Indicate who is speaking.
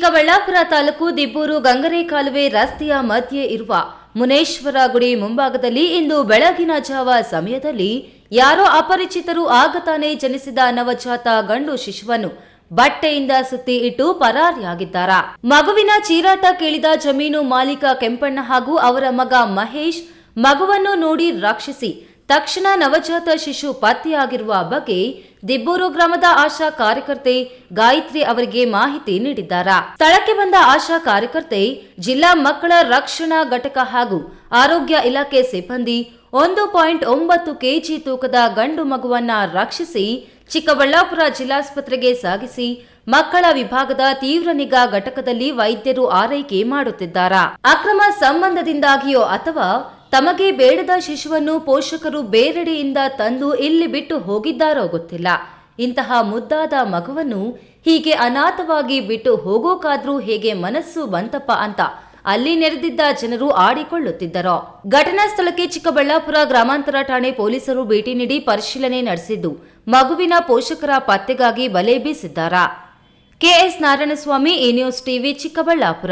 Speaker 1: ಚಿಕ್ಕಬಳ್ಳಾಪುರ ತಾಲೂಕು ದಿಬ್ಬೂರು ಗಂಗರೆ ಕಾಲುವೆ ರಸ್ತೆಯ ಮಧ್ಯೆ ಇರುವ ಮುನೇಶ್ವರ ಗುಡಿ ಮುಂಭಾಗದಲ್ಲಿ ಇಂದು ಬೆಳಗಿನ ಜಾವ ಸಮಯದಲ್ಲಿ ಯಾರೋ ಅಪರಿಚಿತರು ಆಗತಾನೆ ಜನಿಸಿದ ನವಜಾತ ಗಂಡು ಶಿಶುವನ್ನು ಬಟ್ಟೆಯಿಂದ ಸುತ್ತಿ ಇಟ್ಟು ಪರಾರಿಯಾಗಿದ್ದಾರೆ. ಮಗುವಿನ ಚೀರಾಟ ಕೇಳಿದ ಜಮೀನು ಮಾಲೀಕ ಕೆಂಪಣ್ಣ ಹಾಗೂ ಅವರ ಮಗ ಮಹೇಶ್ ಮಗುವನ್ನು ನೋಡಿ ರಕ್ಷಿಸಿ ತಕ್ಷಣ ನವಜಾತ ಶಿಶು ಪತ್ತೆಯಾಗಿರುವ ಬಗ್ಗೆ ದಿಬ್ಬೂರು ಗ್ರಾಮದ ಆಶಾ ಕಾರ್ಯಕರ್ತೆ ಗಾಯತ್ರಿ ಅವರಿಗೆ ಮಾಹಿತಿ ನೀಡಿದ್ದಾರೆ. ಸ್ಥಳಕ್ಕೆ ಬಂದ ಆಶಾ ಕಾರ್ಯಕರ್ತೆ ಜಿಲ್ಲಾ ಮಕ್ಕಳ ರಕ್ಷಣಾ ಘಟಕ ಹಾಗೂ ಆರೋಗ್ಯ ಇಲಾಖೆ ಸಿಬ್ಬಂದಿ 1.9 ಕೆಜಿ ತೂಕದ ಗಂಡು ಮಗುವನ್ನ ರಕ್ಷಿಸಿ ಚಿಕ್ಕಬಳ್ಳಾಪುರ ಜಿಲ್ಲಾಸ್ಪತ್ರೆಗೆ ಸಾಗಿಸಿ ಮಕ್ಕಳ ವಿಭಾಗದ ತೀವ್ರ ನಿಗಾ ಘಟಕದಲ್ಲಿ ವೈದ್ಯರು ಆರೈಕೆ ಮಾಡುತ್ತಿದ್ದಾರೆ. ಅಕ್ರಮ ಸಂಬಂಧದಿಂದಾಗಿಯೋ ಅಥವಾ ತಮಗೆ ಬೇಡದ ಶಿಶುವನ್ನು ಪೋಷಕರು ಬೇರೆಡೆಯಿಂದ ತಂದು ಇಲ್ಲಿ ಬಿಟ್ಟು ಹೋಗಿದ್ದಾರೋ ಗೊತ್ತಿಲ್ಲ. ಇಂತಹ ಮುದ್ದಾದ ಮಗುವನ್ನು ಹೀಗೆ ಅನಾಥವಾಗಿ ಬಿಟ್ಟು ಹೋಗೋಕಾದ್ರೂ ಹೇಗೆ ಮನಸ್ಸು ಬಂತಪ್ಪ ಅಂತ ಅಲ್ಲಿ ನೆರೆದಿದ್ದ ಜನರು ಆಡಿಕೊಳ್ಳುತ್ತಿದ್ದರು. ಘಟನಾ ಸ್ಥಳಕ್ಕೆ ಚಿಕ್ಕಬಳ್ಳಾಪುರ ಗ್ರಾಮಾಂತರ ಠಾಣೆ ಪೊಲೀಸರು ಭೇಟಿ ನೀಡಿ ಪರಿಶೀಲನೆ ನಡೆಸಿದ್ದು ಮಗುವಿನ ಪೋಷಕರ ಪತ್ತೆಗಾಗಿ ಬಲೆ ಬೀಸಿದ್ದಾರೆ. KS Narayanaswamy, A news TV, Chikkaballapur.